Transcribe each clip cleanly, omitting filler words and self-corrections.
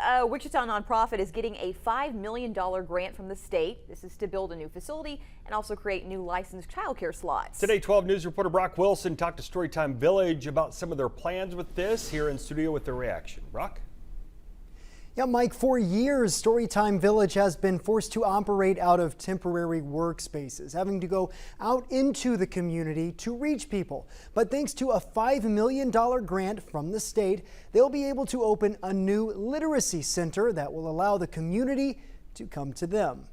A Wichita nonprofit is getting a $5 million grant from the state. This is to build a new facility and also create new licensed childcare slots. Today, 12 News reporter Brock Wilson talked to Storytime Village about some of their plans with this. Here in studio with their reaction. Brock? Yeah, Mike, for years, Storytime Village has been forced to operate out of temporary workspaces, having to go out into the community to reach people. But thanks to a $5 million grant from the state, they'll be able to open a new literacy center that will allow the community to come to them.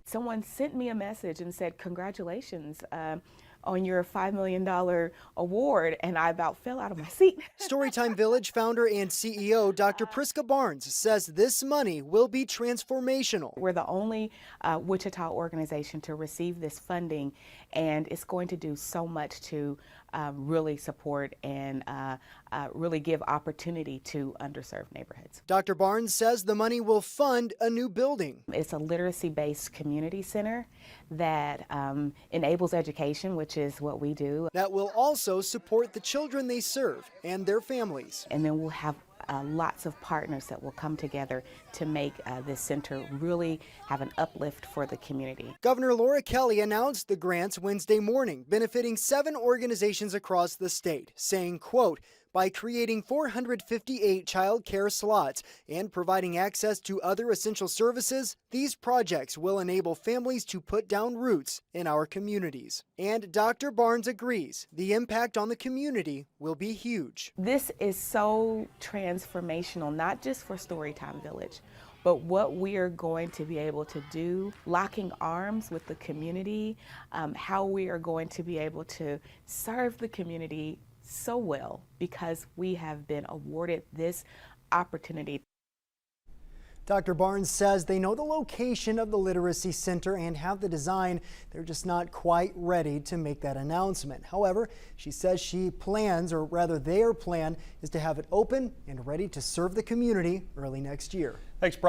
Someone sent me a message and said, congratulations on your $5 million award, and I about fell out of my seat. Storytime Village founder and CEO Dr. Priska Barnes says this money will be transformational. We're the only Wichita organization to receive this funding, and it's going to do so much to really support and really give opportunity to underserved neighborhoods. Dr. Barnes says the money will fund a new building. It's a literacy-based community center that enables education, which is what we do. That will also support the children they serve and their families. And then we'll have lots of partners that will come together to make this center really have an uplift for the community. Governor Laura Kelly announced the grants Wednesday morning, benefiting 7 organizations across the state, saying, quote, by creating 458 child care slots and providing access to other essential services, these projects will enable families to put down roots in our communities. And Dr. Barnes agrees the impact on the community will be huge. This is so transformational, not just for Storytime Village, but what we are going to be able to do, locking arms with the community, how we are going to be able to serve the community so well because we have been awarded this opportunity. Dr. Barnes says they know the location of the literacy center and have the design. They're just not quite ready to make that announcement. However, she says she plans, or rather their plan, is to have it open and ready to serve the community early next year. Thanks, Brock.